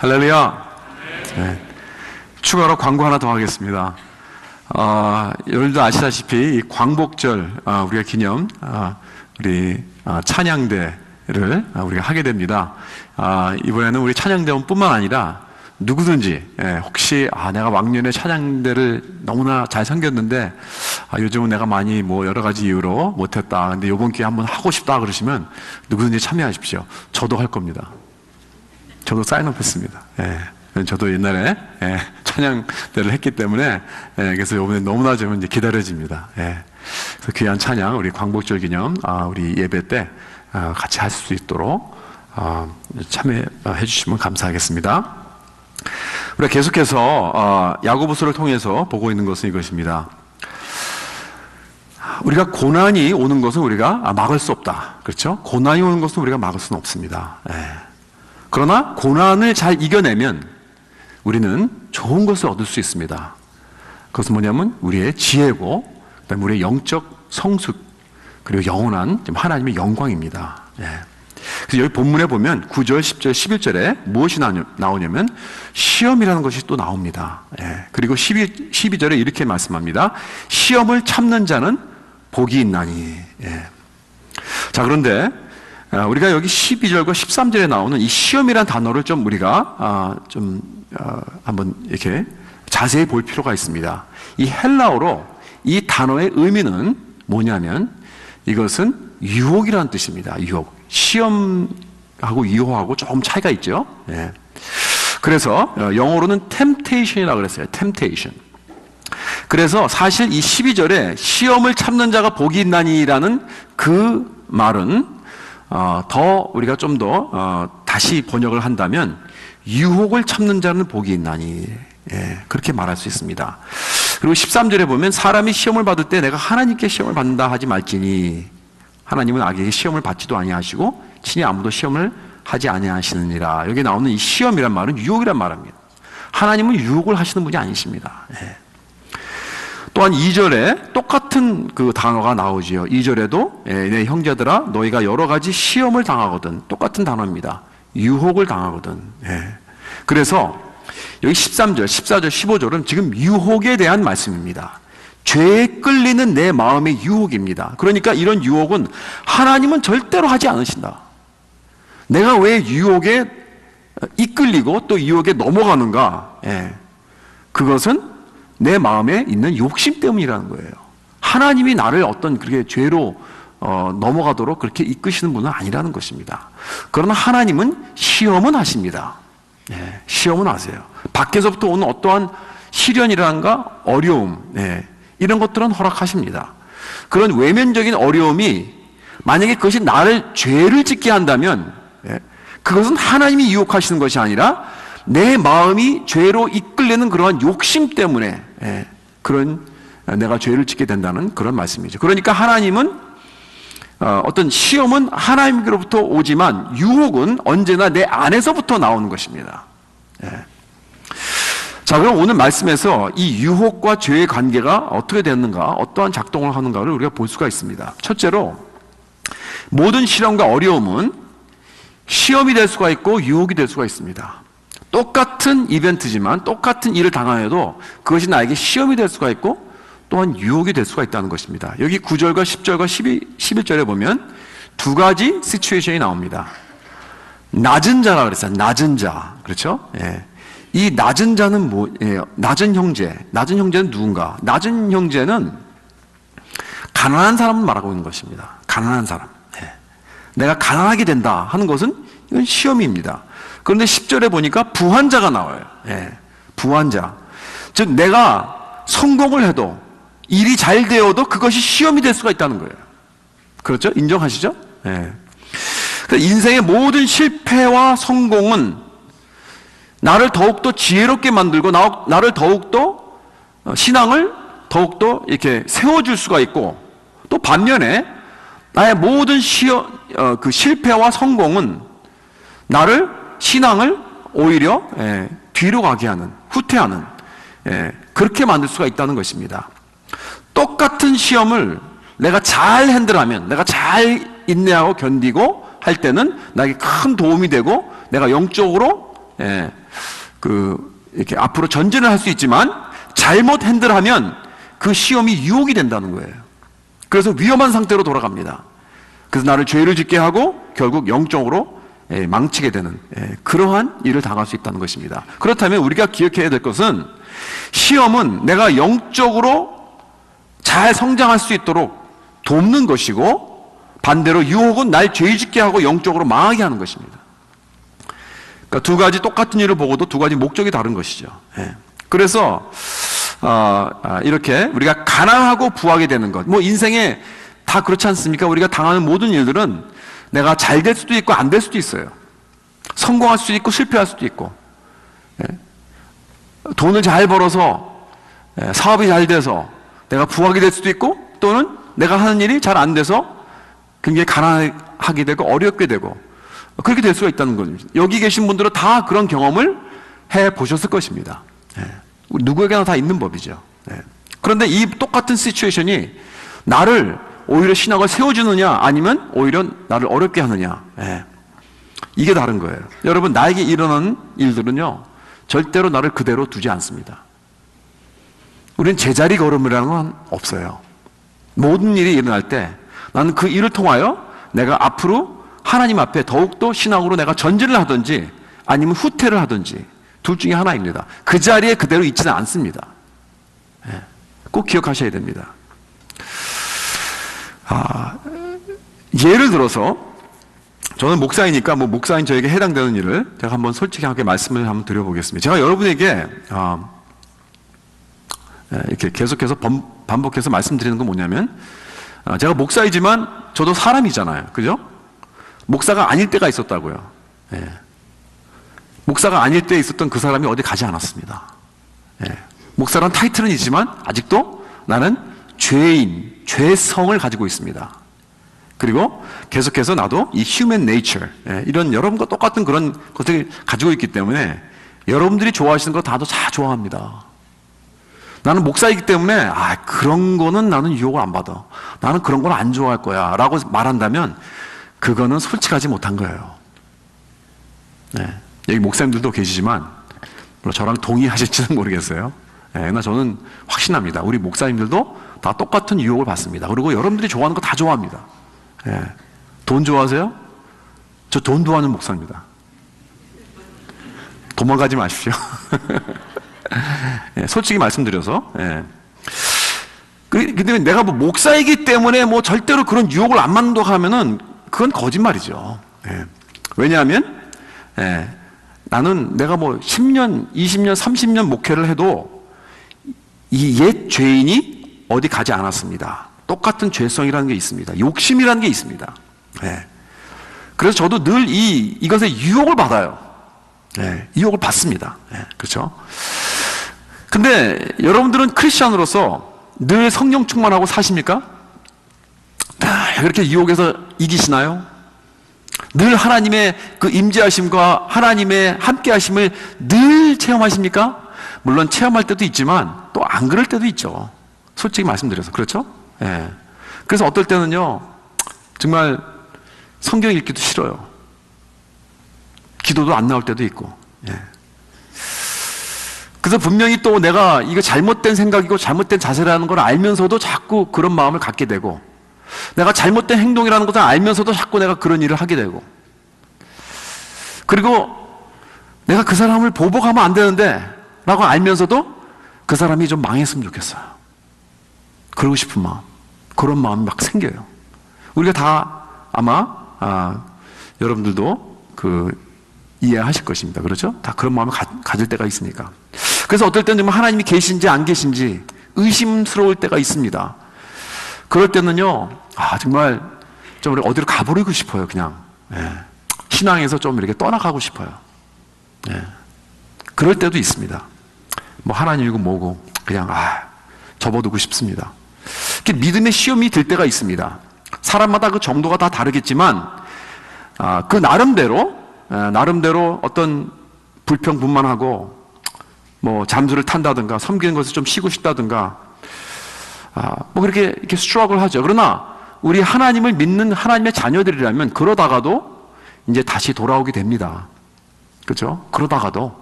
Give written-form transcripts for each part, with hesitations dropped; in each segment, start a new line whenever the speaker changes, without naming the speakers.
할렐루야. 네. 추가로 광고 하나 더 하겠습니다. 여러분도 아시다시피 이 광복절 우리가 기념 우리 찬양대를 우리가 하게 됩니다. 이번에는 우리 찬양대원뿐만 아니라 누구든지 혹시 내가 왕년에 찬양대를 너무나 잘 섬겼는데 요즘은 내가 많이 여러 가지 이유로 못했다. 근데 이번 기회에 한번 하고 싶다 그러시면 누구든지 참여하십시오. 저도 할 겁니다. 저도 사인업 했습니다. 저도 옛날에 찬양대를 했기 때문에 그래서 이번에 너무나 좀 이제 기다려집니다. 그래서 귀한 찬양 우리 광복절 기념 우리 예배 때 같이 할 수 있도록 참여해 주시면 감사하겠습니다. 우리가 계속해서 야고보서를 통해서 보고 있는 것은 이것입니다. 우리가 고난이 오는 것은 우리가 막을 수 없다. 그렇죠? 고난이 오는 것은 우리가 막을 수는 없습니다. 그러나 고난을 잘 이겨내면 우리는 좋은 것을 얻을 수 있습니다. 그것은 뭐냐면 우리의 지혜고 그다음에 우리의 영적 성숙 그리고 영원한 하나님의 영광입니다. 그래서 여기 본문에 보면 9절, 10절, 11절에 무엇이 나오냐면 시험이라는 것이 또 나옵니다. 그리고 12절에 이렇게 말씀합니다. 시험을 참는 자는 복이 있나니. 자, 그런데 우리가 여기 12절과 13절에 나오는 이 시험이라는 단어를 좀 우리가 한번 이렇게 자세히 볼 필요가 있습니다. 이 헬라어로 이 단어의 의미는 뭐냐면 이것은 유혹이라는 뜻입니다. 유혹. 시험하고 유혹하고 조금 차이가 있죠. 그래서 영어로는 temptation이라고 그랬어요. temptation. 그래서 사실 이 12절에 시험을 참는 자가 복이 있나니라는 그 말은 더 우리가 좀 더 다시 번역을 한다면 유혹을 참는 자는 복이 있나니 그렇게 말할 수 있습니다. 그리고 13절에 보면 사람이 시험을 받을 때 내가 하나님께 시험을 받는다 하지 말지니 하나님은 악에게 시험을 받지도 아니하시고 친히 아무도 시험을 하지 아니하시느니라. 여기 나오는 이 시험이란 말은 유혹이란 말입니다. 하나님은 유혹을 하시는 분이 아니십니다. 또한 2절에 똑같은 그 단어가 나오지요. 2절에도 내 형제들아 너희가 여러 가지 시험을 당하거든. 똑같은 단어입니다. 유혹을 당하거든. 그래서 여기 13절, 14절, 15절은 지금 유혹에 대한 말씀입니다. 죄에 끌리는 내 마음의 유혹입니다. 그러니까 이런 유혹은 하나님은 절대로 하지 않으신다. 내가 왜 유혹에 이끌리고 또 유혹에 넘어가는가? 그것은 내 마음에 있는 욕심 때문이라는 거예요. 하나님이 나를 어떤 그렇게 죄로 넘어가도록 그렇게 이끄시는 분은 아니라는 것입니다. 그러나 하나님은 시험은 하십니다. 시험은 하세요. 밖에서부터 오는 어떠한 시련이라든가 어려움, 이런 것들은 허락하십니다. 그런 외면적인 어려움이 만약에 그것이 나를 죄를 짓게 한다면 그것은 하나님이 유혹하시는 것이 아니라 내 마음이 죄로 이끌리는 그러한 욕심 때문에 그런 내가 죄를 짓게 된다는 그런 말씀이죠. 그러니까 하나님은 어떤 시험은 하나님께로부터 오지만 유혹은 언제나 내 안에서부터 나오는 것입니다. 자, 그럼 오늘 말씀에서 이 유혹과 죄의 관계가 어떻게 됐는가, 어떠한 작동을 하는가를 우리가 볼 수가 있습니다. 첫째로 모든 시련과 어려움은 시험이 될 수가 있고 유혹이 될 수가 있습니다. 똑같은 이벤트지만 똑같은 일을 당하여도 그것이 나에게 시험이 될 수가 있고 또한 유혹이 될 수가 있다는 것입니다. 여기 9절과 10절과 11절에 보면 두 가지 시츄에이션이 나옵니다. 낮은 자라 그랬어요. 낮은 자. 그렇죠? 이 낮은 자는 낮은 형제. 낮은 형제는 누군가? 낮은 형제는 가난한 사람을 말하고 있는 것입니다. 가난한 사람. 내가 가난하게 된다 하는 것은 이건 시험입니다. 그런데 10절에 보니까 부한자가 나와요. 부한자. 즉 내가 성공을 해도 일이 잘 되어도 그것이 시험이 될 수가 있다는 거예요. 그렇죠? 인정하시죠? 인생의 모든 실패와 성공은 나를 더욱더 지혜롭게 만들고 나를 더욱더 신앙을 더욱더 이렇게 세워줄 수가 있고 또 반면에 나의 모든 그 실패와 성공은 나를 신앙을 오히려 뒤로 가게 하는 후퇴하는 그렇게 만들 수가 있다는 것입니다. 똑같은 시험을 내가 잘 핸들하면 내가 잘 인내하고 견디고 할 때는 나에게 큰 도움이 되고 내가 영적으로 이렇게 앞으로 전진을 할 수 있지만 잘못 핸들하면 그 시험이 유혹이 된다는 거예요. 그래서 위험한 상태로 돌아갑니다. 그래서 나를 죄를 짓게 하고 결국 영적으로 망치게 되는 그러한 일을 당할 수 있다는 것입니다. 그렇다면 우리가 기억해야 될 것은 시험은 내가 영적으로 잘 성장할 수 있도록 돕는 것이고 반대로 유혹은 날 죄짓게 하고 영적으로 망하게 하는 것입니다. 그러니까 두 가지 똑같은 일을 보고도 두 가지 목적이 다른 것이죠. 그래서 이렇게 우리가 가난하고 부하게 되는 것, 뭐 인생에 다 그렇지 않습니까? 우리가 당하는 모든 일들은 내가 잘 될 수도 있고 안 될 수도 있어요. 성공할 수도 있고 실패할 수도 있고, 돈을 잘 벌어서 사업이 잘 돼서 내가 부하게 될 수도 있고, 또는 내가 하는 일이 잘 안 돼서 굉장히 가난하게 되고 어렵게 되고 그렇게 될 수가 있다는 겁니다. 여기 계신 분들은 다 그런 경험을 해 보셨을 것입니다. 누구에게나 다 있는 법이죠. 그런데 이 똑같은 시츄에이션이 나를 오히려 신학을 세워주느냐 아니면 오히려 나를 어렵게 하느냐, 이게 다른 거예요. 여러분, 나에게 일어나는 일들은요 절대로 나를 그대로 두지 않습니다. 우리는 제자리 걸음이라는 건 없어요. 모든 일이 일어날 때 나는 그 일을 통하여 내가 앞으로 하나님 앞에 더욱더 신앙으로 내가 전진을 하든지 아니면 후퇴를 하든지 둘 중에 하나입니다. 그 자리에 그대로 있지는 않습니다. 꼭 기억하셔야 됩니다. 예를 들어서 저는 목사이니까 뭐 목사인 저에게 해당되는 일을 제가 한번 솔직하게 말씀을 한번 드려보겠습니다. 제가 여러분에게 이렇게 계속해서 반복해서 말씀드리는 건 뭐냐면, 제가 목사이지만 저도 사람이잖아요. 그죠? 목사가 아닐 때가 있었다고요. 목사가 아닐 때 있었던 그 사람이 어디 가지 않았습니다. 목사라는 타이틀은 있지만 아직도 나는 죄인, 죄성을 가지고 있습니다. 그리고 계속해서 나도 이 human nature, 이런 여러분과 똑같은 그런 것들을 가지고 있기 때문에 여러분들이 좋아하시는 거 다도 다 좋아합니다. 나는 목사이기 때문에 그런 거는 나는 유혹을 안 받아, 나는 그런 걸 안 좋아할 거야 라고 말한다면 그거는 솔직하지 못한 거예요. 여기 목사님들도 계시지만 물론 저랑 동의하실지는 모르겠어요. 그러나 저는 확신합니다. 우리 목사님들도 다 똑같은 유혹을 받습니다. 그리고 여러분들이 좋아하는 거 다 좋아합니다. 돈 좋아하세요? 저 돈 좋아하는 목사입니다. 도망가지 마십시오. 솔직히 말씀드려서. 근데 내가 뭐 목사이기 때문에 뭐 절대로 그런 유혹을 안 만든다고 하면은 그건 거짓말이죠. 왜냐하면 나는 내가 뭐 10년, 20년, 30년 목회를 해도 이 옛 죄인이 어디 가지 않았습니다. 똑같은 죄성이라는 게 있습니다. 욕심이라는 게 있습니다. 그래서 저도 늘 이것에 유혹을 받아요. 유혹을 받습니다. 그렇죠? 근데 여러분들은 크리스천으로서 늘 성령 충만하고 사십니까? 그렇게 유혹에서 이기시나요? 늘 하나님의 그 임재하심과 하나님의 함께하심을 늘 체험하십니까? 물론 체험할 때도 있지만 또 안 그럴 때도 있죠. 솔직히 말씀드려서. 그렇죠? 그래서 어떨 때는요 정말 성경 읽기도 싫어요. 기도도 안 나올 때도 있고. 그래서 분명히 또 내가 이거 잘못된 생각이고 잘못된 자세라는 걸 알면서도 자꾸 그런 마음을 갖게 되고, 내가 잘못된 행동이라는 것을 알면서도 자꾸 내가 그런 일을 하게 되고, 그리고 내가 그 사람을 보복하면 안 되는데 라고 알면서도 그 사람이 좀 망했으면 좋겠어요. 그러고 싶은 마음, 그런 마음이 막 생겨요. 우리가 다 아마 여러분들도 이해하실 것입니다. 그렇죠? 다 그런 마음을 가질 때가 있으니까. 그래서 어떨 때는 정말 하나님이 계신지 안 계신지 의심스러울 때가 있습니다. 그럴 때는요, 정말 좀 어디로 가버리고 싶어요, 그냥. 신앙에서 좀 이렇게 떠나가고 싶어요. 그럴 때도 있습니다. 뭐 하나님이고 뭐고, 그냥, 접어두고 싶습니다. 믿음의 시험이 들 때가 있습니다. 사람마다 그 정도가 다 다르겠지만, 그 나름대로 어떤 불평불만하고, 뭐 잠수를 탄다든가, 섬기는 것을 좀 쉬고 싶다든가, 뭐 그렇게 이렇게 스트러글 하죠. 그러나 우리 하나님을 믿는 하나님의 자녀들이라면 그러다가도 이제 다시 돌아오게 됩니다. 그죠? 그러다가도,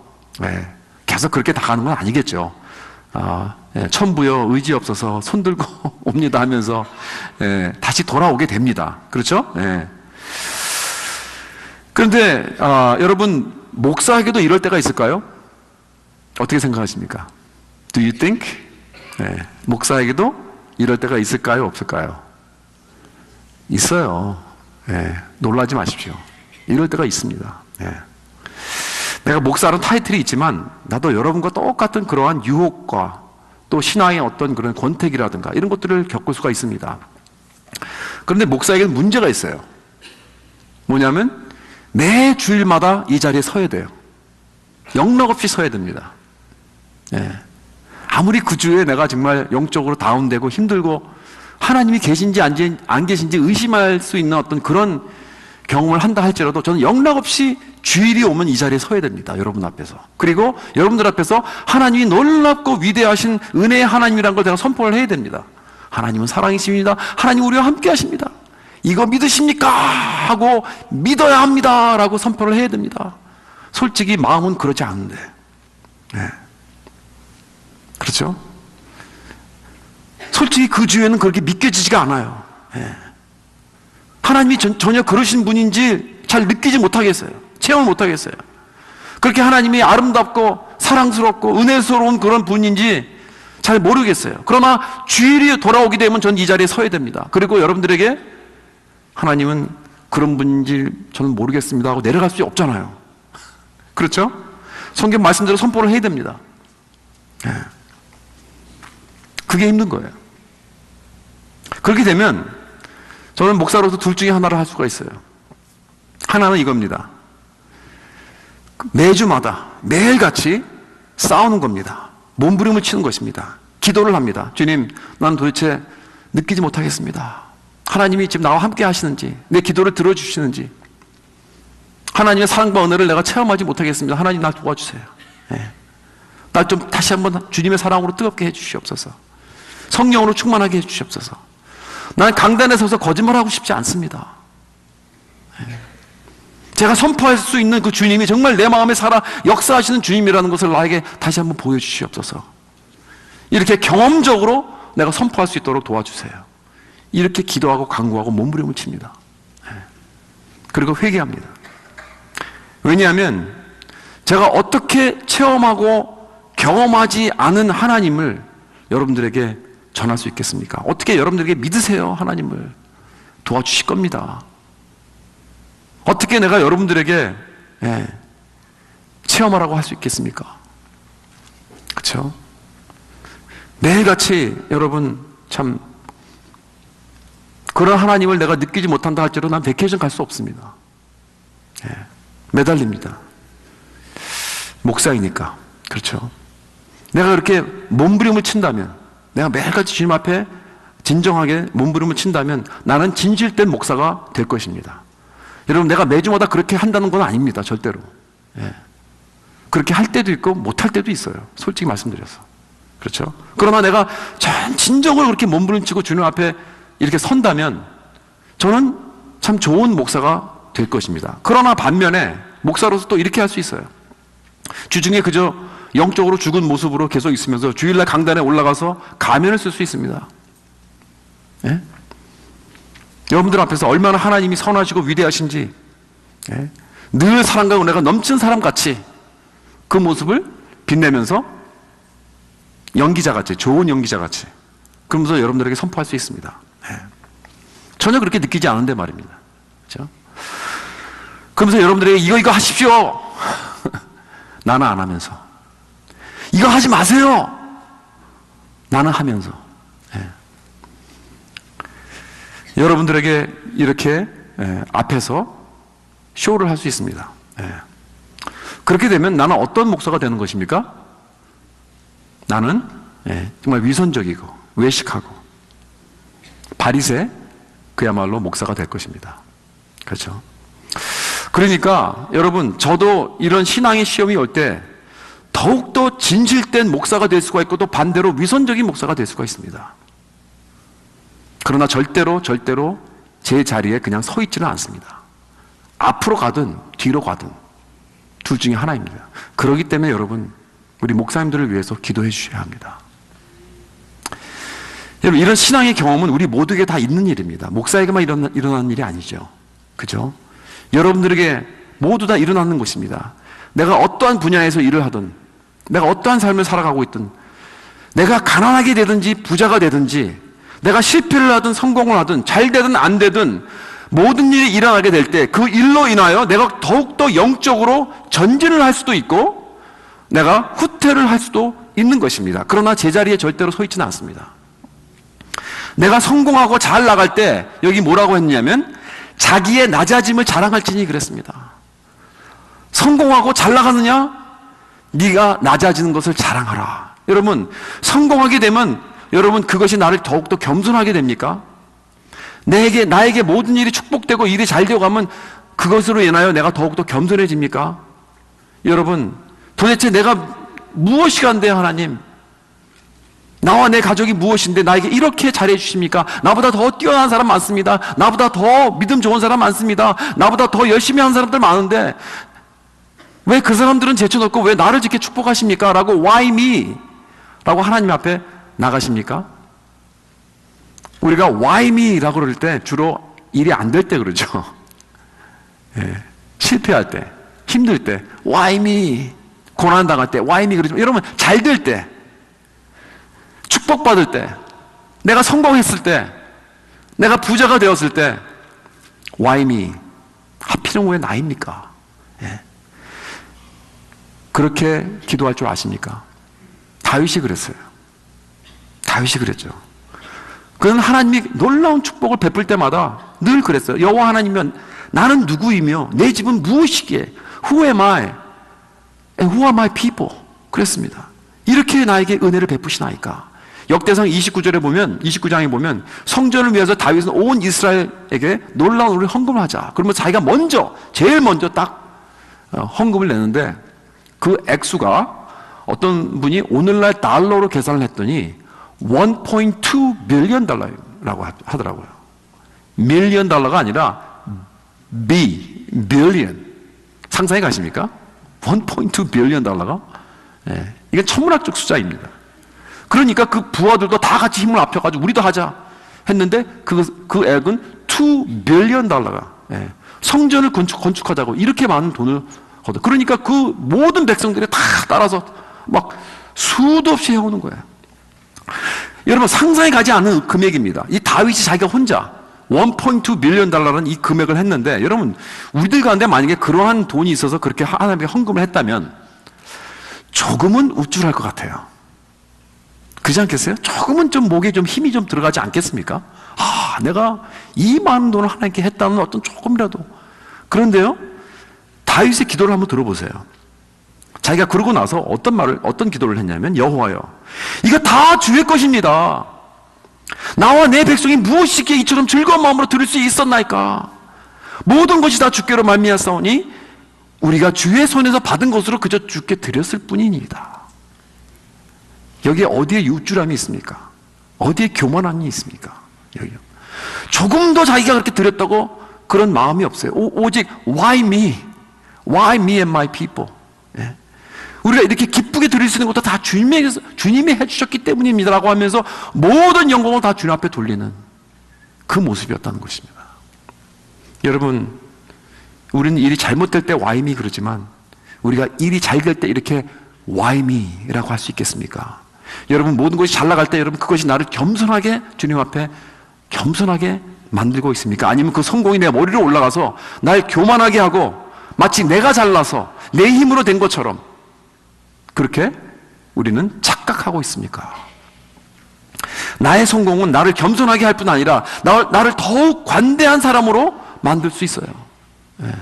계속 그렇게 나가는 건 아니겠죠. 천부여 의지 없어서 손들고 옵니다 하면서, 다시 돌아오게 됩니다. 그렇죠? 그런데, 여러분, 목사에게도 이럴 때가 있을까요? 어떻게 생각하십니까? Do you think? 목사에게도 이럴 때가 있을까요? 없을까요? 있어요. 놀라지 마십시오. 이럴 때가 있습니다. 내가 목사라는 타이틀이 있지만 나도 여러분과 똑같은 그러한 유혹과 또 신앙의 어떤 그런 권태기라든가 이런 것들을 겪을 수가 있습니다. 그런데 목사에게는 문제가 있어요. 뭐냐면 매 주일마다 이 자리에 서야 돼요. 영락없이 서야 됩니다. 아무리 그 주에 내가 정말 영적으로 다운되고 힘들고 하나님이 계신지 안 계신지 의심할 수 있는 어떤 그런 경험을 한다 할지라도 저는 영락없이 주일이 오면 이 자리에 서야 됩니다. 여러분 앞에서. 그리고 여러분들 앞에서 하나님이 놀랍고 위대하신 은혜의 하나님이라는 걸 제가 선포를 해야 됩니다. 하나님은 사랑이십니다. 하나님 우리와 함께 하십니다. 이거 믿으십니까? 하고 믿어야 합니다. 라고 선포를 해야 됩니다. 솔직히 마음은 그렇지 않은데. 그렇죠? 솔직히 그 주에는 그렇게 믿겨지지가 않아요. 하나님이 전혀 그러신 분인지 잘 느끼지 못하겠어요. 체험을 못하겠어요. 그렇게 하나님이 아름답고 사랑스럽고 은혜스러운 그런 분인지 잘 모르겠어요. 그러나 주일이 돌아오게 되면 전 이 자리에 서야 됩니다. 그리고 여러분들에게 하나님은 그런 분인지 저는 모르겠습니다 하고 내려갈 수 없잖아요. 그렇죠? 성경 말씀대로 선포를 해야 됩니다. 그게 힘든 거예요. 그렇게 되면 저는 목사로서 둘 중에 하나를 할 수가 있어요. 하나는 이겁니다. 매주마다 매일같이 싸우는 겁니다. 몸부림을 치는 것입니다. 기도를 합니다. 주님, 난 도대체 느끼지 못하겠습니다. 하나님이 지금 나와 함께 하시는지, 내 기도를 들어주시는지, 하나님의 사랑과 은혜를 내가 체험하지 못하겠습니다. 하나님 날 도와주세요. 날 좀 다시 한번 주님의 사랑으로 뜨겁게 해주시옵소서. 성령으로 충만하게 해주시옵소서. 나는 강단에 서서 거짓말하고 싶지 않습니다. 제가 선포할 수 있는 그 주님이 정말 내 마음에 살아 역사하시는 주님이라는 것을 나에게 다시 한번 보여주시옵소서. 이렇게 경험적으로 내가 선포할 수 있도록 도와주세요. 이렇게 기도하고 간구하고 몸부림을 칩니다. 그리고 회개합니다. 왜냐하면 제가 어떻게 체험하고 경험하지 않은 하나님을 여러분들에게 전할 수 있겠습니까? 어떻게 여러분들에게 믿으세요? 하나님을 도와주실 겁니다. 어떻게 내가 여러분들에게 체험하라고 할 수 있겠습니까? 그렇죠? 매일같이 여러분 참 그런 하나님을 내가 느끼지 못한다 할지라도 난 베케이션 갈 수 없습니다. 매달립니다. 목사이니까. 그렇죠? 내가 그렇게 몸부림을 친다면, 내가 매일같이 주님 앞에 진정하게 몸부림을 친다면 나는 진실된 목사가 될 것입니다. 여러분, 내가 매주마다 그렇게 한다는 건 아닙니다. 절대로. 그렇게 할 때도 있고 못할 때도 있어요. 솔직히 말씀드려서. 그렇죠? 그러나 내가 진정으로 그렇게 몸부림치고 주님 앞에 이렇게 선다면 저는 참 좋은 목사가 될 것입니다. 그러나 반면에 목사로서 또 이렇게 할 수 있어요. 주중에 그저 영적으로 죽은 모습으로 계속 있으면서 주일날 강단에 올라가서 가면을 쓸 수 있습니다. 여러분들 앞에서 얼마나 하나님이 선하시고 위대하신지 늘 사랑과 은혜가 넘치는 사람같이 그 모습을 빛내면서 연기자같이, 좋은 연기자같이 그러면서 여러분들에게 선포할 수 있습니다. 전혀 그렇게 느끼지 않은데 말입니다. 그렇죠? 그러면서 여러분들에게 이거 하십시오. 나는 안 하면서. 이거 하지 마세요. 나는 하면서. 여러분들에게 이렇게 앞에서 쇼를 할 수 있습니다. 그렇게 되면 나는 어떤 목사가 되는 것입니까? 나는 정말 위선적이고 외식하고 바리새 그야말로 목사가 될 것입니다. 그렇죠? 그러니까 여러분, 저도 이런 신앙의 시험이 올 때 더욱더 진실된 목사가 될 수가 있고 또 반대로 위선적인 목사가 될 수가 있습니다. 그러나 절대로 제 자리에 그냥 서 있지는 않습니다. 앞으로 가든 뒤로 가든 둘 중에 하나입니다. 그렇기 때문에 여러분, 우리 목사님들을 위해서 기도해 주셔야 합니다. 여러분, 이런 신앙의 경험은 우리 모두에게 다 있는 일입니다. 목사에게만 일어나는 일이 아니죠. 그죠? 여러분들에게 모두 다 일어나는 것입니다. 내가 어떠한 분야에서 일을 하든, 내가 어떠한 삶을 살아가고 있든, 내가 가난하게 되든지 부자가 되든지, 내가 실패를 하든 성공을 하든, 잘 되든 안 되든, 모든 일이 일어나게 될 때 그 일로 인하여 내가 더욱더 영적으로 전진을 할 수도 있고, 내가 후퇴를 할 수도 있는 것입니다. 그러나 제자리에 절대로 서 있지는 않습니다. 내가 성공하고 잘 나갈 때 여기 뭐라고 했냐면 자기의 낮아짐을 자랑할지니 그랬습니다. 성공하고 잘 나가느냐? 네가 낮아지는 것을 자랑하라. 여러분, 성공하게 되면 여러분 그것이 나를 더욱더 겸손하게 됩니까? 나에게 모든 일이 축복되고 일이 잘 되어가면 그것으로 인하여 내가 더욱더 겸손해집니까? 여러분, 도대체 내가 무엇이 간대요, 하나님? 나와 내 가족이 무엇인데 나에게 이렇게 잘해 주십니까? 나보다 더 뛰어난 사람 많습니다. 나보다 더 믿음 좋은 사람 많습니다. 나보다 더 열심히 하는 사람들 많은데 왜 그 사람들은 제쳐놓고 왜 나를 이렇게 축복하십니까? 라고 why me? 라고 하나님 앞에 나가십니까? 우리가 why me? 라고 그럴 때 주로 일이 안 될 때 그러죠. 예, 실패할 때, 힘들 때 why me? 고난당할 때 why me? 그러죠. 여러분, 잘 될 때, 축복받을 때, 내가 성공했을 때, 내가 부자가 되었을 때 why me? 하필은 왜 나입니까? 예. 그렇게 기도할 줄 아십니까? 다윗이 그랬어요. 다윗이 그랬죠. 그는 하나님이 놀라운 축복을 베풀 때마다 늘 그랬어요. 여호와 하나님이면 나는 누구이며 내 집은 무엇이기에? Who am I? And who are my people? 그랬습니다. 이렇게 나에게 은혜를 베푸시나이까? 역대상 29장에 보면 성전을 위해서 다윗은 온 이스라엘에게 놀라운 우리 헌금을 하자. 그러면 자기가 제일 먼저 딱 헌금을 내는데 그 액수가 어떤 분이 오늘날 달러로 계산을 했더니 1.2 빌리언 달러라고 하더라고요. 밀리언 달러가 아니라 빌리언. 상상해 가십니까? 1.2 빌리언 달러가? 예, 이게 천문학적 숫자입니다. 그러니까 그 부하들도 다 같이 힘을 합쳐가지고 우리도 하자 했는데 그 액은 2 빌리언 달러가, 예, 성전을 건축하자고 이렇게 많은 돈을 거둬. 그러니까 그 모든 백성들이 다 따라서 막 수도 없이 해오는 거예요. 여러분, 상상이 가지 않는 금액입니다. 이 다윗이 자기가 혼자 1.2 빌리언 달러라는 이 금액을 했는데, 여러분, 우리들 가운데 만약에 그러한 돈이 있어서 그렇게 하나님께 헌금을 했다면 조금은 우쭐할 것 같아요. 그렇지 않겠어요? 조금은 좀 목에 좀 힘이 좀 들어가지 않겠습니까? 아, 내가 이 많은 돈을 하나님께 했다는 어떤 조금이라도. 그런데요, 다윗의 기도를 한번 들어보세요. 자기가 그러고 나서 어떤 기도를 했냐면, 여호와여, 이거 다 주의 것입니다. 나와 내 백성이 무엇이기에 이처럼 즐거운 마음으로 드릴 수 있었나이까? 모든 것이 다 주께로 말미암사오니 우리가 주의 손에서 받은 것으로 그저 주께 드렸을 뿐이니이다. 여기에 어디에 우쭐함이 있습니까? 어디에 교만함이 있습니까? 여기요. 조금 더 자기가 그렇게 드렸다고 그런 마음이 없어요. 오직 why me? Why me and my people? 예. 우리가 이렇게 기쁘게 드릴 수 있는 것도 다 주님이 해주셨기 때문입니다 라고 하면서 모든 영광을 다 주님 앞에 돌리는 그 모습이었다는 것입니다. 여러분, 우리는 일이 잘못될 때 why me 그러지만 우리가 일이 잘 될 때 이렇게 why me 라고 할 수 있겠습니까? 여러분, 모든 것이 잘 나갈 때 여러분 그것이 나를 겸손하게 주님 앞에 겸손하게 만들고 있습니까? 아니면 그 성공이 내 머리로 올라가서 날 교만하게 하고 마치 내가 잘나서 내 힘으로 된 것처럼 그렇게 우리는 착각하고 있습니까? 나의 성공은 나를 겸손하게 할 뿐 아니라 나를 더욱 관대한 사람으로 만들 수 있어요. 예.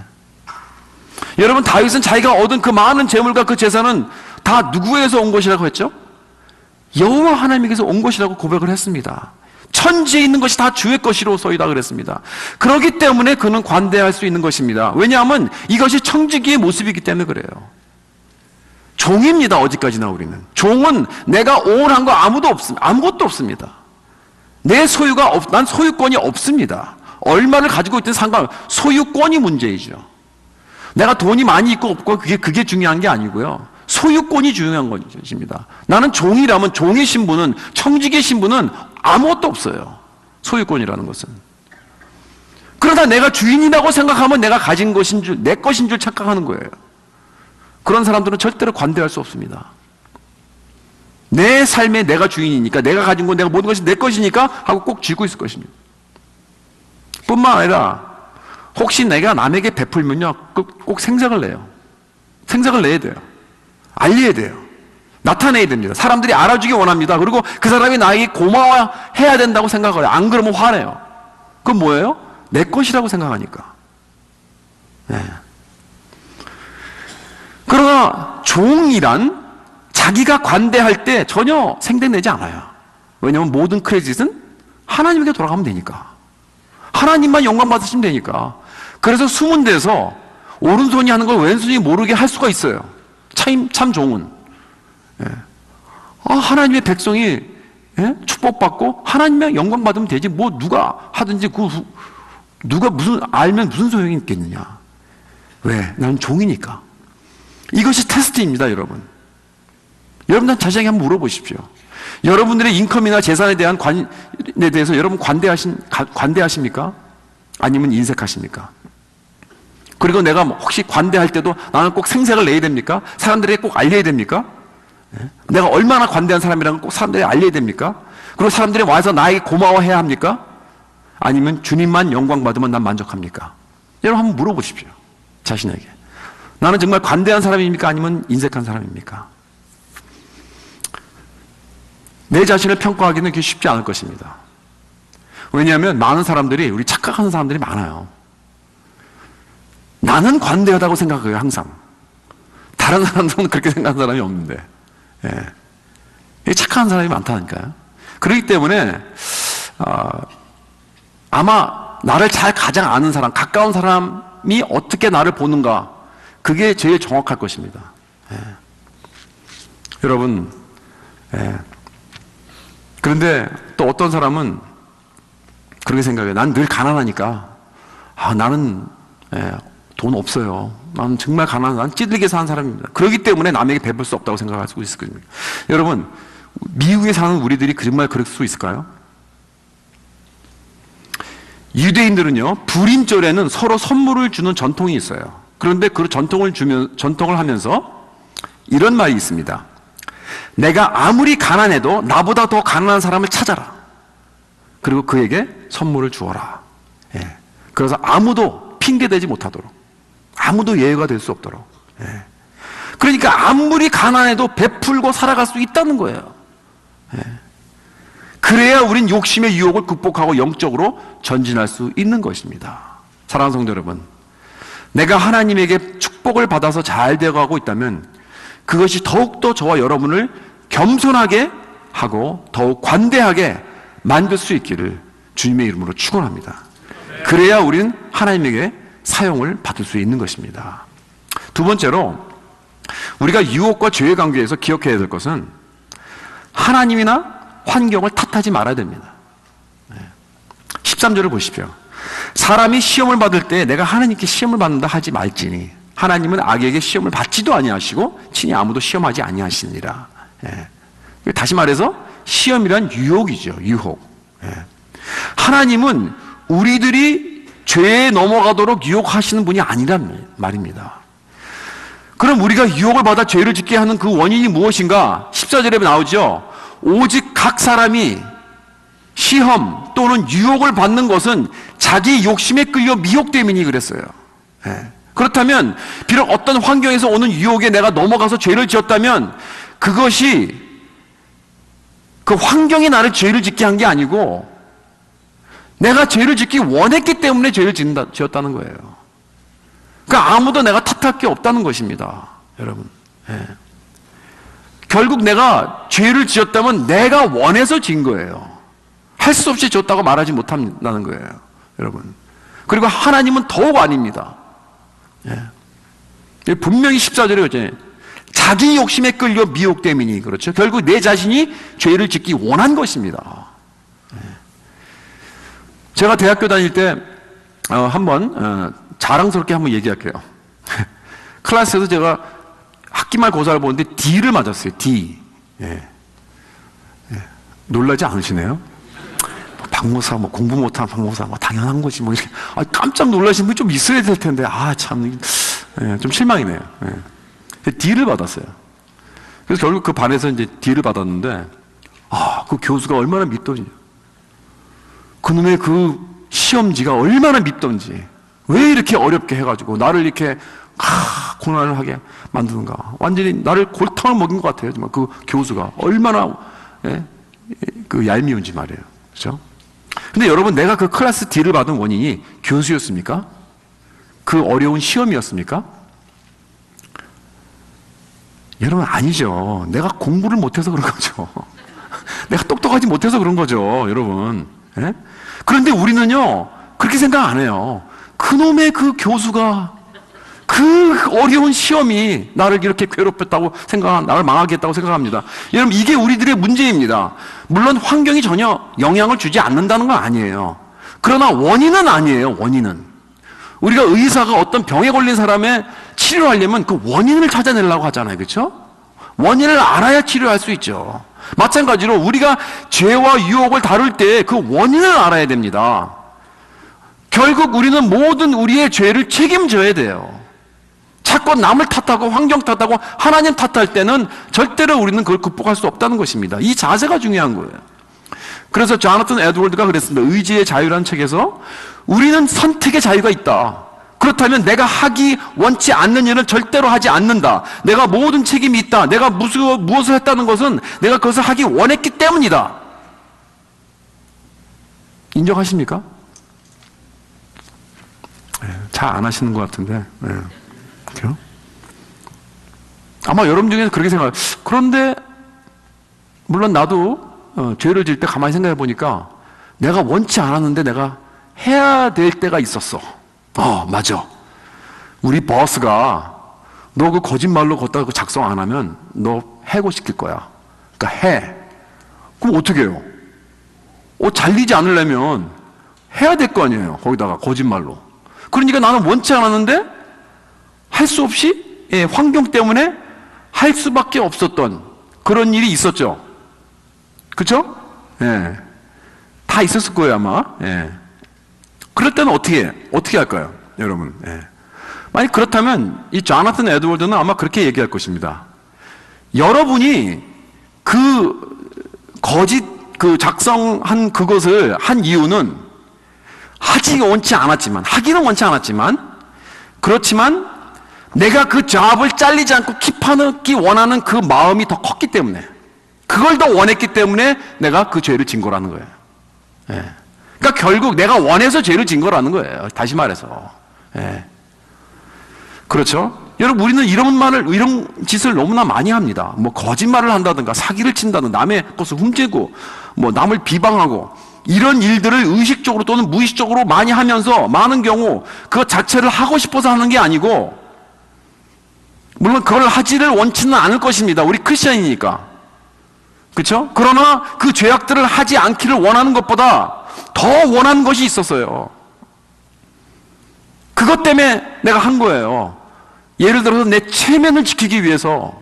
여러분, 다윗은 자기가 얻은 그 많은 재물과 그 재산은 다 누구에게서 온 것이라고 했죠? 여호와 하나님에게서 온 것이라고 고백을 했습니다. 천지에 있는 것이 다 주의 것이로소이다 그랬습니다. 그렇기 때문에 그는 관대할 수 있는 것입니다. 왜냐하면 이것이 청지기의 모습이기 때문에 그래요. 종입니다. 어디까지나 우리는. 종은 내가 오운한 거 아무것도 없습니다. 내 소유가 난 소유권이 없습니다. 얼마를 가지고 있든 소유권이 문제이죠. 내가 돈이 많이 있고 없고 그게 중요한 게 아니고요. 소유권이 중요한 것입니다. 나는 종이라면 종의 신분은, 청직의 신분은 아무것도 없어요. 소유권이라는 것은. 그러나 내가 주인이라고 생각하면 내가 가진 것인 줄, 내 것인 줄 착각하는 거예요. 그런 사람들은 절대로 관대할 수 없습니다. 내 삶에 내가 주인이니까, 내가 가진 건, 내가 모든 것이 내 것이니까 하고 꼭 쥐고 있을 것입니다. 뿐만 아니라 혹시 내가 남에게 베풀면요, 꼭 생색을 내요. 생색을 내야 돼요. 알려야 돼요. 나타내야 됩니다. 사람들이 알아주기 원합니다. 그리고 그 사람이 나에게 고마워해야 된다고 생각을 해요. 안 그러면 화내요. 그건 뭐예요? 내 것이라고 생각하니까. 네. 그러나 종이란 자기가 관대할 때 전혀 생색내지 않아요. 왜냐하면 모든 크레딧은 하나님에게 돌아가면 되니까. 하나님만 영광 받으시면 되니까. 그래서 숨은 데서 오른손이 하는 걸 왼손이 모르게 할 수가 있어요. 참 종은. 예. 하나님의 백성이, 예? 축복받고 하나님의 영광 받으면 되지. 뭐 누가 하든지 누가 알면 무슨 소용이 있겠느냐. 왜? 나는 종이니까. 이것이 테스트입니다, 여러분. 여러분 자신에게 한번 물어보십시오. 여러분들의 인컴이나 재산에 대해서 여러분 관대하십니까? 아니면 인색하십니까? 그리고 내가 혹시 관대할 때도 나는 꼭 생색을 내야 됩니까? 사람들에게 꼭 알려야 됩니까? 내가 얼마나 관대한 사람이라는 걸 꼭 사람들에게 알려야 됩니까? 그리고 사람들이 와서 나에게 고마워해야 합니까? 아니면 주님만 영광 받으면 난 만족합니까? 여러분 한번 물어보십시오. 자신에게. 나는 정말 관대한 사람입니까? 아니면 인색한 사람입니까? 내 자신을 평가하기는 그게 쉽지 않을 것입니다. 왜냐하면 많은 사람들이, 우리 착각하는 사람들이 많아요. 나는 관대하다고 생각해요, 항상. 다른 사람들은 그렇게 생각하는 사람이 없는데. 예. 착각하는 사람이 많다니까요. 그렇기 때문에 아마 나를 가장 아는 사람, 가까운 사람이 어떻게 나를 보는가, 그게 제일 정확할 것입니다. 예. 여러분, 그런데 또 어떤 사람은 그렇게 생각해요. 난 늘 가난하니까, 나는 돈 없어요. 나는 정말 가난한, 난 찌들게 사는 사람입니다. 그렇기 때문에 남에게 베풀 수 없다고 생각할 수 있을 겁니다. 여러분, 미국에 사는 우리들이 정말 그럴 수 있을까요? 유대인들은요, 불임절에는 서로 선물을 주는 전통이 있어요. 그런데 그 전통을 하면서 이런 말이 있습니다. 내가 아무리 가난해도 나보다 더 가난한 사람을 찾아라. 그리고 그에게 선물을 주어라. 예. 그래서 아무도 핑계대지 못하도록, 아무도 예외가 될 수 없도록. 예. 그러니까 아무리 가난해도 베풀고 살아갈 수 있다는 거예요. 예. 그래야 우린 욕심의 유혹을 극복하고 영적으로 전진할 수 있는 것입니다. 사랑하는 성도 여러분, 내가 하나님에게 축복을 받아서 잘 되어가고 있다면 그것이 더욱더 저와 여러분을 겸손하게 하고 더욱 관대하게 만들 수 있기를 주님의 이름으로 축원합니다. 그래야 우리는 하나님에게 사용을 받을 수 있는 것입니다. 두 번째로, 우리가 유혹과 죄의 관계에서 기억해야 될 것은 하나님이나 환경을 탓하지 말아야 됩니다. 13절을 보십시오. 사람이 시험을 받을 때 내가 하나님께 시험을 받는다 하지 말지니 하나님은 악에게 시험을 받지도 아니하시고 친히 아무도 시험하지 아니하시니라. 다시 말해서 시험이란 유혹이죠. 유혹. 하나님은 우리들이 죄에 넘어가도록 유혹하시는 분이 아니란 말입니다. 그럼 우리가 유혹을 받아 죄를 짓게 하는 그 원인이 무엇인가? 14절에 나오죠. 오직 각 사람이 시험 또는 유혹을 받는 것은 자기 욕심에 끌려 미혹됨이니 그랬어요. 그렇다면 비록 어떤 환경에서 오는 유혹에 내가 넘어가서 죄를 지었다면 그것이 그 환경이 나를 죄를 짓게 한 게 아니고 내가 죄를 짓기 원했기 때문에 죄를 지었다는 거예요. 그러니까 아무도 내가 탓할 게 없다는 것입니다. 여러분. 결국 내가 죄를 지었다면 내가 원해서 지은 거예요. 할 수 없이 지었다고 말하지 못한다는 거예요. 여러분. 그리고 하나님은 더욱 아닙니다. 분명히 14절에 그랬잖아요. 자기 욕심에 끌려 미혹됨이니, 그렇죠? 결국 내 자신이 죄를 짓기 원한 것입니다. 제가 대학교 다닐 때 한번 자랑스럽게 한번 얘기할게요. 클래스에서 제가 학기말 고사를 보는데 D를 맞았어요. D. 예. 예. 놀라지 않으시네요? 박모사, 공부 못하는 박모사, 당연한 거지, 이렇게. 깜짝 놀라신 분이 좀 있어야 될 텐데, 참, 예, 좀 실망이네요. 예. D를 받았어요. 그래서 결국 그 반에서 이제 D를 받았는데, 그 교수가 얼마나 밉던지, 그놈의 그 시험지가 얼마나 밉던지, 왜 이렇게 어렵게 해가지고, 나를 이렇게, 고난을 하게 만드는가. 완전히 나를 골탕을 먹인 것 같아요. 정말 그 교수가. 얼마나, 예? 그 얄미운지 말이에요. 그죠? 근데 여러분, 내가 그 클래스 D를 받은 원인이 교수였습니까? 그 어려운 시험이었습니까? 여러분, 아니죠. 내가 공부를 못해서 그런 거죠. 내가 똑똑하지 못해서 그런 거죠, 여러분. 예? 그런데 우리는요, 그렇게 생각 안 해요. 그놈의 그 교수가 그 어려운 시험이 나를 이렇게 괴롭혔다고 나를 망하게 했다고 생각합니다. 여러분, 이게 우리들의 문제입니다. 물론 환경이 전혀 영향을 주지 않는다는 건 아니에요. 그러나 원인은 아니에요, 원인은. 우리가 의사가 어떤 병에 걸린 사람의 치료를 하려면 그 원인을 찾아내려고 하잖아요. 그렇죠? 원인을 알아야 치료할 수 있죠. 마찬가지로 우리가 죄와 유혹을 다룰 때 그 원인을 알아야 됩니다. 결국 우리는 모든 우리의 죄를 책임져야 돼요. 자꾸 남을 탓하고 환경 탓하고 하나님 탓할 때는 절대로 우리는 그걸 극복할 수 없다는 것입니다. 이 자세가 중요한 거예요. 그래서 조나탄 에드워드가 그랬습니다. 의지의 자유라는 책에서 우리는 선택의 자유가 있다. 그렇다면 내가 하기 원치 않는 일을 절대로 하지 않는다. 내가 모든 책임이 있다. 내가 무엇을 했다는 것은 내가 그것을 하기 원했기 때문이다. 인정하십니까? 잘 안 하시는 것 같은데. 그래요? 아마 여러분 중에는 그렇게 생각해요. 그런데 물론 나도 죄를 지을 때 가만히 생각해 보니까 내가 원치 않았는데 내가 해야 될 때가 있었어. 맞아. 우리 버스가 너 그 거짓말로 걷다가 작성 안 하면 너 해고시킬 거야. 그러니까 해. 그럼 어떻게 해요? 잘리지 않으려면 해야 될 거 아니에요. 거기다가 거짓말로. 그러니까 나는 원치 않았는데 할 수 없이 환경 때문에 할 수밖에 없었던 그런 일이 있었죠. 그렇죠? 다 있었을 거예요 아마. 그럴 때는 어떻게 할까요, 여러분? 만약 그렇다면 이 조나탄 에드워드는 아마 그렇게 얘기할 것입니다. 여러분이 그 거짓 작성한 그것을 한 이유는 하기는 원치 않았지만 그렇지만 내가 그 잡을 잘리지 않고 킵하기 원하는 그 마음이 더 컸기 때문에, 그걸 더 원했기 때문에 내가 그 죄를 진 거라는 거예요. 그러니까 결국 내가 원해서 죄를 진 거라는 거예요. 다시 말해서. 그렇죠? 여러분, 우리는 이런 짓을 너무나 많이 합니다. 거짓말을 한다든가, 사기를 친다든가, 남의 것을 훔치고, 남을 비방하고, 이런 일들을 의식적으로 또는 무의식적으로 많이 하면서 많은 경우 그 자체를 하고 싶어서 하는 게 아니고, 물론 그걸 하지를 원치는 않을 것입니다. 우리 크리스천이니까. 그렇죠? 그러나 그 죄악들을 하지 않기를 원하는 것보다 더 원하는 것이 있었어요. 그것 때문에 내가 한 거예요. 예를 들어서 내 체면을 지키기 위해서,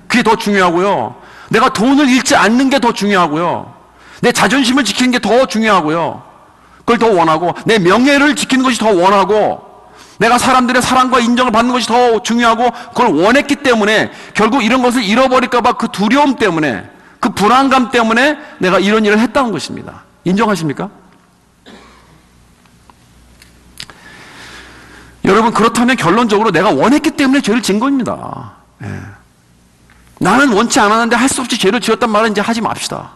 그게 더 중요하고요. 내가 돈을 잃지 않는 게 더 중요하고요. 내 자존심을 지키는 게 더 중요하고요. 그걸 더 원하고, 내 명예를 지키는 것이 더 원하고, 내가 사람들의 사랑과 인정을 받는 것이 더 중요하고, 그걸 원했기 때문에 결국 이런 것을 잃어버릴까봐 그 두려움 때문에, 그 불안감 때문에 내가 이런 일을 했다는 것입니다. 인정하십니까? 여러분, 그렇다면 결론적으로 내가 원했기 때문에 죄를 진 겁니다. 나는 원치 않았는데 할 수 없이 죄를 지었단 말은 이제 하지 맙시다.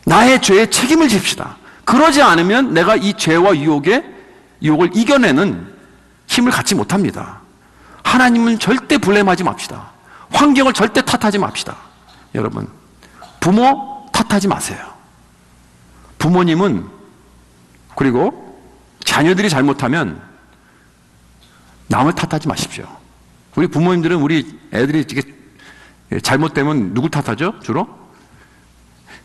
나의 죄에 책임을 집시다. 그러지 않으면 내가 이 죄와 유혹을 이겨내는 힘을 갖지 못합니다. 하나님은 절대 블레임하지 맙시다. 환경을 절대 탓하지 맙시다. 여러분, 부모 탓하지 마세요. 부모님은, 그리고 자녀들이 잘못하면 남을 탓하지 마십시오. 우리 부모님들은 우리 애들이 잘못되면 누굴 탓하죠? 주로?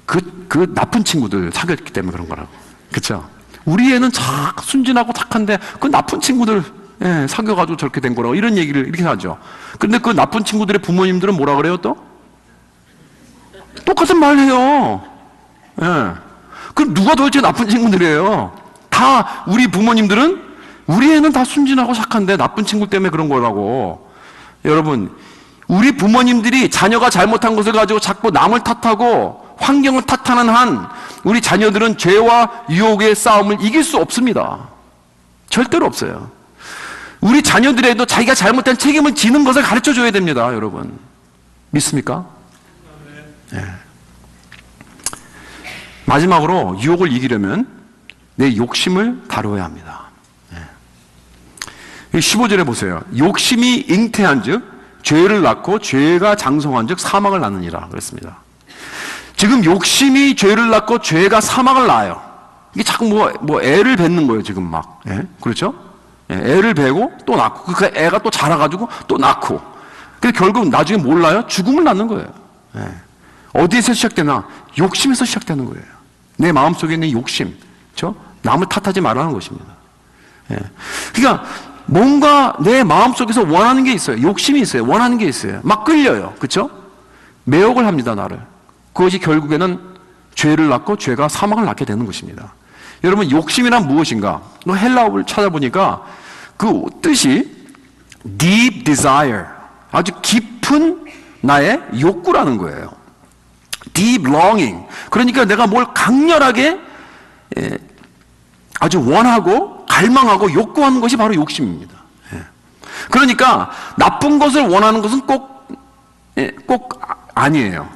그 나쁜 친구들 사귀었기 때문에 그런 거라고. 그쵸? 우리 애는 참 순진하고 착한데 그 나쁜 친구들 예, 사귀어가지고 저렇게 된 거라고 이런 얘기를 이렇게 하죠. 근데 그 나쁜 친구들의 부모님들은 뭐라 그래요 또? 똑같은 말 해요. 예. 그럼 누가 도대체 나쁜 친구들이에요? 다 우리 부모님들은 우리 애는 다 순진하고 착한데 나쁜 친구 때문에 그런 거라고. 여러분, 우리 부모님들이 자녀가 잘못한 것을 가지고 자꾸 남을 탓하고 환경을 탓하는 한 우리 자녀들은 죄와 유혹의 싸움을 이길 수 없습니다. 절대로 없어요. 우리 자녀들에도 자기가 잘못된 책임을 지는 것을 가르쳐 줘야 됩니다, 여러분. 믿습니까? 네. 마지막으로 유혹을 이기려면 내 욕심을 다뤄야 합니다. 네. 15절에 보세요. 욕심이 잉태한 즉 죄를 낳고 죄가 장성한 즉 사망을 낳느니라 그랬습니다. 지금 욕심이 죄를 낳고 죄가 사망을 낳아요. 이게 자꾸 뭐 애를 뱉는 거예요, 지금 막. 예? 그렇죠? 예, 애를 베고 또 낳고, 그 애가 또 자라가지고 또 낳고. 근데 결국 나중에 뭘 낳아요? 죽음을 낳는 거예요. 예. 어디에서 시작되나? 욕심에서 시작되는 거예요. 내 마음속에 있는 욕심. 그렇죠? 남을 탓하지 말라는 것입니다. 예. 그러니까 뭔가 내 마음속에서 원하는 게 있어요. 욕심이 있어요. 원하는 게 있어요. 막 끌려요. 그렇죠? 매혹을 합니다, 나를. 그것이 결국에는 죄를 낳고 죄가 사망을 낳게 되는 것입니다. 여러분, 욕심이란 무엇인가? 헬라어를 찾아보니까 그 뜻이 deep desire, 아주 깊은 나의 욕구라는 거예요. deep longing. 그러니까 내가 뭘 강렬하게 아주 원하고 갈망하고 욕구하는 것이 바로 욕심입니다. 그러니까 나쁜 것을 원하는 것은 꼭 아니에요.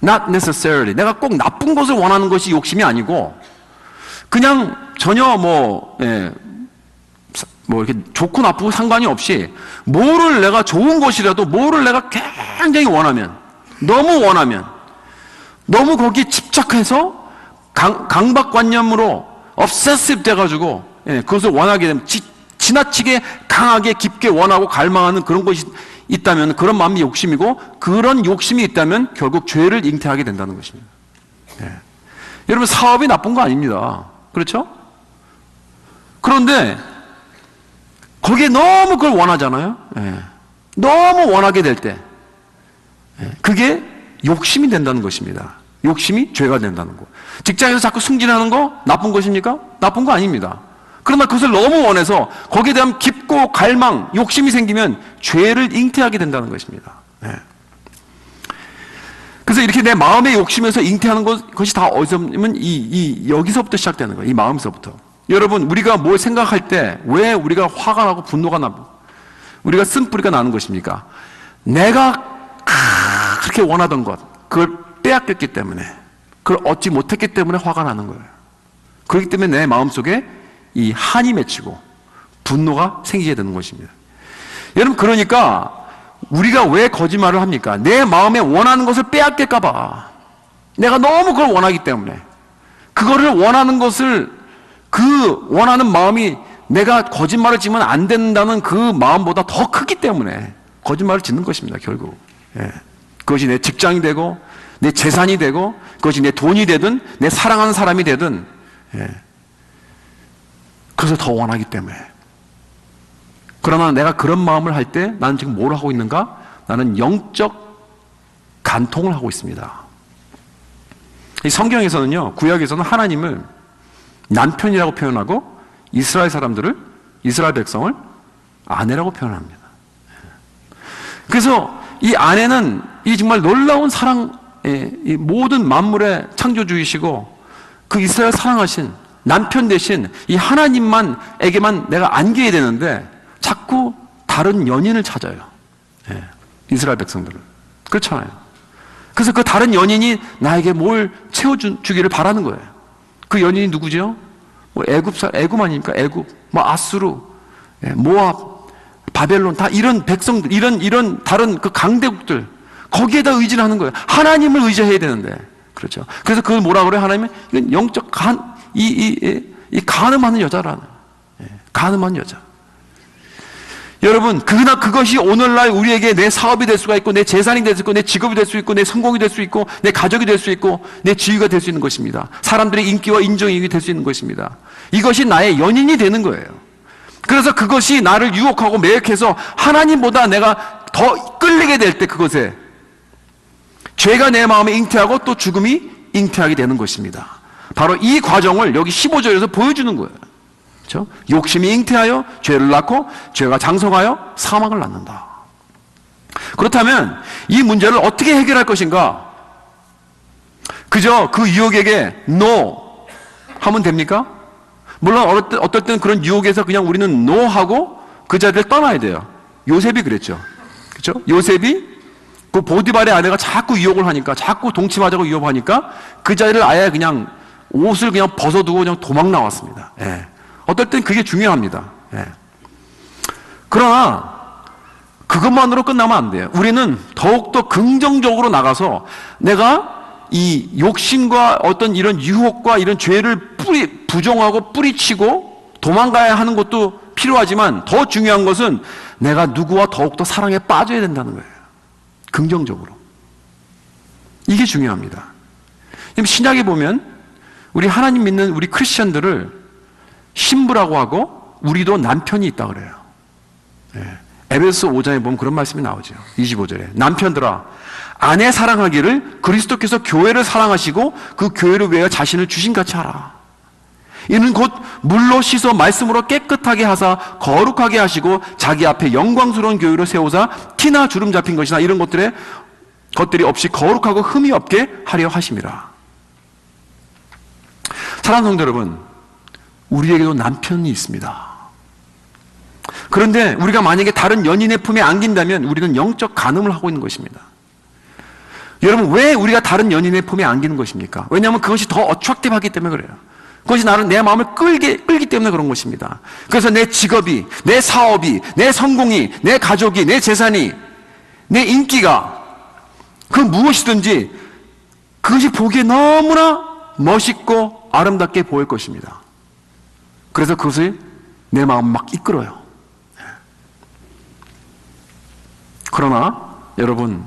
Not necessarily. 내가 꼭 나쁜 것을 원하는 것이 욕심이 아니고 그냥 전혀 이렇게 좋고 나쁘고 상관이 없이 뭐를 내가 좋은 것이라도 뭐를 내가 굉장히 원하면 너무 거기에 집착해서 강박관념으로 obsessive 돼가지고 그것을 원하게 되면 지나치게 강하게 깊게 원하고 갈망하는 그런 것이 있다면 그런 마음이 욕심이고 그런 욕심이 있다면 결국 죄를 잉태하게 된다는 것입니다. 여러분, 사업이 나쁜 거 아닙니다. 그렇죠? 그런데 거기에 너무 그걸 원하잖아요. 너무 원하게 될 때 그게 욕심이 된다는 것입니다. 욕심이 죄가 된다는 거. 직장에서 자꾸 승진하는 거 나쁜 것입니까? 나쁜 거 아닙니다. 그러나 그것을 너무 원해서 거기에 대한 깊고 갈망, 욕심이 생기면 죄를 잉태하게 된다는 것입니다. 그래서 이렇게 내 마음의 욕심에서 잉태하는 것이 다 어디서 오냐면 여기서부터 시작되는 거예요. 이 마음에서부터. 여러분, 우리가 뭘 생각할 때 왜 우리가 화가 나고 분노가 나고 우리가 쓴뿌리가 나는 것입니까? 내가 그렇게 원하던 것, 그걸 빼앗겼기 때문에, 그걸 얻지 못했기 때문에 화가 나는 거예요. 그렇기 때문에 내 마음속에 이 한이 맺히고 분노가 생기게 되는 것입니다. 여러분, 그러니까 우리가 왜 거짓말을 합니까? 내 마음에 원하는 것을 빼앗길까 봐. 내가 너무 그걸 원하기 때문에. 그거를 원하는 것을, 그 원하는 마음이 내가 거짓말을 지면 안 된다는 그 마음보다 더 크기 때문에 거짓말을 짓는 것입니다, 결국. 그것이 내 직장이 되고 내 재산이 되고 그것이 내 돈이 되든 내 사랑하는 사람이 되든 그래서 더 원하기 때문에. 그러나 내가 그런 마음을 할 때 나는 지금 뭘 하고 있는가? 나는 영적 간통을 하고 있습니다. 이 성경에서는요, 구약에서는 하나님을 남편이라고 표현하고 이스라엘 사람들을, 이스라엘 백성을 아내라고 표현합니다. 그래서 이 아내는 이 정말 놀라운 사랑, 이 모든 만물의 창조주이시고 그 이스라엘 사랑하신 남편 대신 이 하나님만에게만 내가 안겨야 되는데 자꾸 다른 연인을 찾아요. 이스라엘 백성들은. 그렇잖아요. 그래서 그 다른 연인이 나에게 뭘 채워주기를 바라는 거예요. 그 연인이 누구죠? 뭐 애굽 아닙니까? 애굽, 뭐 아수르, 모압, 바벨론, 다 이런 백성들, 이런 다른 그 강대국들, 거기에다 의지를 하는 거예요. 하나님을 의지해야 되는데. 그렇죠. 그래서 그걸 뭐라 그래요? 하나님은 이건 영적 이 간음하는 여자라는. 간음하는 여자. 여러분, 그것이 오늘날 우리에게 내 사업이 될 수가 있고, 내 재산이 될 수 있고, 내 직업이 될 수 있고, 내 성공이 될 수 있고, 내 가족이 될 수 있고, 내 지위가 될 수 있는 것입니다. 사람들의 인기와 인정이 될 수 있는 것입니다. 이것이 나의 연인이 되는 거예요. 그래서 그것이 나를 유혹하고 매혹해서 하나님보다 내가 더 끌리게 될 때 그것에 죄가 내 마음에 잉태하고 또 죽음이 잉태하게 되는 것입니다. 바로 이 과정을 여기 15절에서 보여주는 거예요. 그렇죠? 욕심이 잉태하여 죄를 낳고 죄가 장성하여 사망을 낳는다. 그렇다면 이 문제를 어떻게 해결할 것인가? 그저 그 유혹에게 NO 하면 됩니까? 물론 어떨 때는 그런 유혹에서 그냥 우리는 NO 하고 그 자리를 떠나야 돼요. 요셉이 그랬죠. 그렇죠? 요셉이 그 보디발의 아내가 자꾸 유혹을 하니까, 자꾸 동침하자고 유혹하니까 그 자리를 아예 그냥 옷을 그냥 벗어두고 그냥 도망 나왔습니다. 예. 어떨 땐 그게 중요합니다. 예. 그러나 그것만으로 끝나면 안 돼요. 우리는 더욱더 긍정적으로 나가서 내가 이 욕심과 어떤 이런 유혹과 이런 죄를 부정하고 뿌리치고 도망가야 하는 것도 필요하지만 더 중요한 것은 내가 누구와 더욱더 사랑에 빠져야 된다는 거예요. 긍정적으로. 이게 중요합니다. 신약에 보면 우리 하나님 믿는 우리 크리스천들을 신부라고 하고 우리도 남편이 있다 그래요. 예. 에베소 5장에 보면 그런 말씀이 나오죠. 25절에 남편들아 아내 사랑하기를 그리스도께서 교회를 사랑하시고 그 교회를 위하여 자신을 주신같이 하라. 이는 곧 물로 씻어 말씀으로 깨끗하게 하사 거룩하게 하시고 자기 앞에 영광스러운 교회로 세우사 티나 주름 잡힌 것이나 이런 것들이 없이 거룩하고 흠이 없게 하려 하심이라. 사랑하는 성도 여러분, 우리에게도 남편이 있습니다. 그런데 우리가 만약에 다른 연인의 품에 안긴다면 우리는 영적 간음을 하고 있는 것입니다. 여러분, 왜 우리가 다른 연인의 품에 안기는 것입니까? 왜냐하면 그것이 더 어트랙티브하기 때문에 그래요. 그것이 내 마음을 끌기 때문에 그런 것입니다. 그래서 내 직업이, 내 사업이, 내 성공이, 내 가족이, 내 재산이, 내 인기가 그 무엇이든지 그것이 보기에 너무나 멋있고 아름답게 보일 것입니다. 그래서 그것을 내 마음을 막 이끌어요. 그러나 여러분,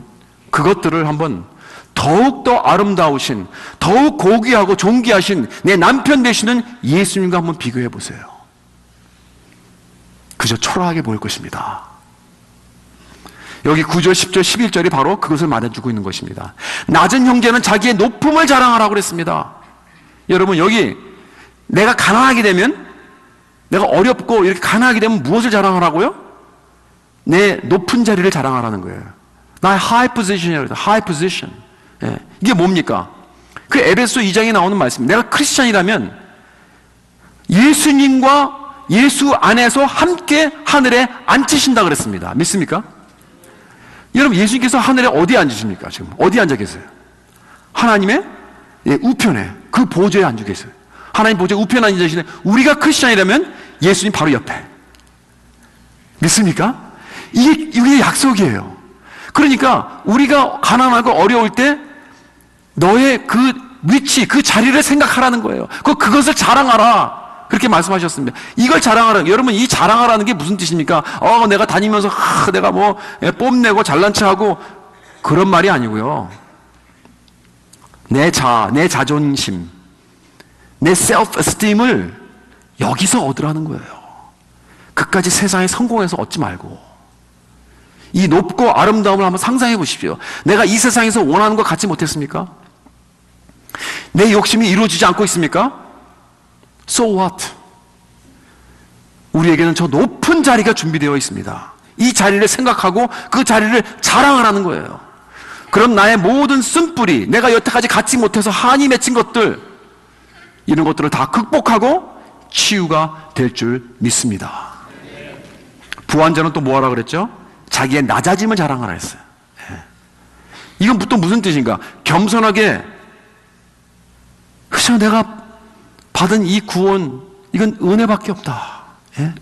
그것들을 한번 더욱더 아름다우신, 더욱 고귀하고 존귀하신 내 남편 되시는 예수님과 한번 비교해 보세요. 그저 초라하게 보일 것입니다. 여기 9절, 10절, 11절이 바로 그것을 말해주고 있는 것입니다. 낮은 형제는 자기의 높음을 자랑하라고 그랬습니다. 여러분, 여기 내가 가난하게 되면, 내가 어렵고 이렇게 가난하게 되면 무엇을 자랑하라고요? 내 높은 자리를 자랑하라는 거예요. 나의 high position이라고 해요. high position. 예. 이게 뭡니까? 그 에베소 2장에 나오는 말씀. 내가 크리스찬이라면 예수님과 예수 안에서 함께 하늘에 앉히신다 그랬습니다. 믿습니까? 여러분, 예수님께서 하늘에 어디에 앉으십니까? 지금 어디에 앉아 계세요? 하나님의 우편에, 그 보좌에 앉아 계세요. 하나님 보좌 우편에 앉아 계시는데 우리가 크리스찬이라면 예수님 바로 옆에. 믿습니까? 이게 약속이에요. 그러니까 우리가 가난하고 어려울 때 너의 그 위치, 그 자리를 생각하라는 거예요. 그것을 자랑하라. 그렇게 말씀하셨습니다. 이걸 자랑하라. 여러분, 이 자랑하라는 게 무슨 뜻입니까? 내가 다니면서 내가 뽐내고 잘난 체하고 그런 말이 아니고요. 내 자존심, 내 self-esteem을 여기서 얻으라는 거예요. 그까지 세상에 성공해서 얻지 말고 이 높고 아름다움을 한번 상상해 보십시오. 내가 이 세상에서 원하는 거 갖지 못했습니까? 내 욕심이 이루어지지 않고 있습니까? So what? 우리에게는 저 높은 자리가 준비되어 있습니다. 이 자리를 생각하고 그 자리를 자랑하라는 거예요. 그럼 나의 모든 쓴뿌리, 내가 여태까지 갖지 못해서 한이 맺힌 것들, 이런 것들을 다 극복하고 치유가 될 줄 믿습니다. 부한자는 또 뭐하라 그랬죠? 자기의 낮아짐을 자랑하라 했어요. 이건 또 무슨 뜻인가? 겸손하게, 그래서 내가 받은 이 구원, 이건 은혜밖에 없다.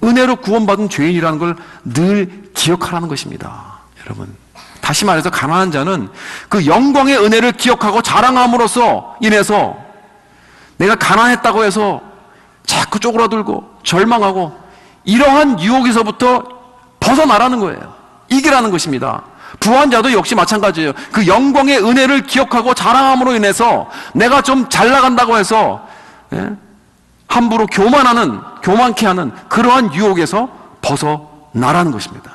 은혜로 구원받은 죄인이라는 걸 늘 기억하라는 것입니다. 여러분, 다시 말해서 가난한 자는 그 영광의 은혜를 기억하고 자랑함으로써 인해서 내가 가난했다고 해서 자꾸 쪼그라들고 절망하고 이러한 유혹에서부터 벗어나라는 거예요. 이기라는 것입니다. 부한 자도 역시 마찬가지예요. 그 영광의 은혜를 기억하고 자랑함으로 인해서 내가 좀 잘 나간다고 해서 함부로 교만케 하는 그러한 유혹에서 벗어나라는 것입니다.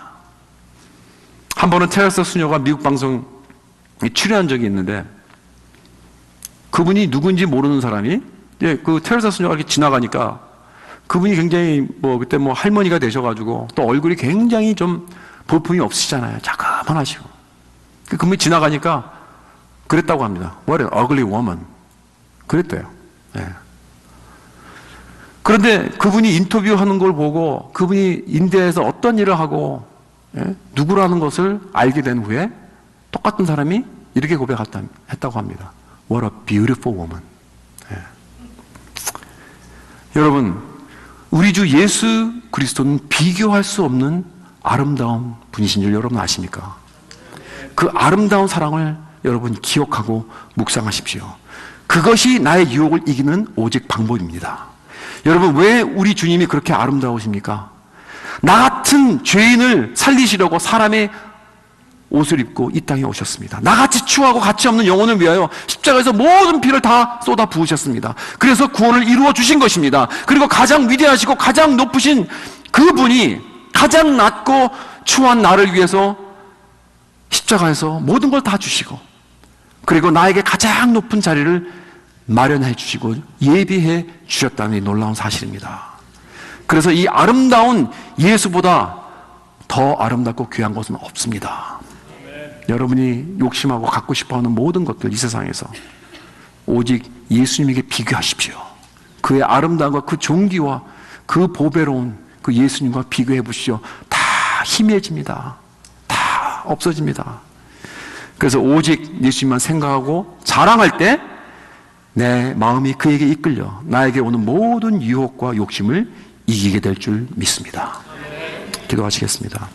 한 번은 테레사 수녀가 미국 방송에 출연한 적이 있는데, 그분이 누군지 모르는 사람이 그 테레사 수녀가 이렇게 지나가니까 그분이 굉장히 그때 할머니가 되셔가지고 또 얼굴이 굉장히 좀 볼품이 없으시잖아요. 자그만하시고. 그분이 지나가니까 그랬다고 합니다. What an ugly woman. 그랬대요. 네. 그런데 그분이 인터뷰하는 걸 보고 그분이 인디아에서 어떤 일을 하고 누구라는 것을 알게 된 후에 똑같은 사람이 이렇게 고백했다고 합니다. What a beautiful woman. 네. 여러분, 우리 주 예수 그리스도는 비교할 수 없는 아름다운 분이신 줄 여러분 아십니까? 그 아름다운 사랑을 여러분 기억하고 묵상하십시오. 그것이 나의 유혹을 이기는 오직 방법입니다. 여러분, 왜 우리 주님이 그렇게 아름다우십니까? 나 같은 죄인을 살리시려고 사람의 옷을 입고 이 땅에 오셨습니다. 나같이 추하고 가치 없는 영혼을 위하여 십자가에서 모든 피를 다 쏟아 부으셨습니다. 그래서 구원을 이루어 주신 것입니다. 그리고 가장 위대하시고 가장 높으신 그분이 가장 낮고 추한 나를 위해서 십자가에서 모든 걸 다 주시고, 그리고 나에게 가장 높은 자리를 마련해 주시고 예비해 주셨다는 이 놀라운 사실입니다. 그래서 이 아름다운 예수보다 더 아름답고 귀한 것은 없습니다. 여러분이 욕심하고 갖고 싶어하는 모든 것들, 이 세상에서 오직 예수님에게 비교하십시오. 그의 아름다움과 그 존귀와 그 보배로운 그 예수님과 비교해 보시오. 다 희미해집니다. 다 없어집니다. 그래서 오직 예수님만 생각하고 자랑할 때 내 마음이 그에게 이끌려 나에게 오는 모든 유혹과 욕심을 이기게 될 줄 믿습니다. 기도하시겠습니다.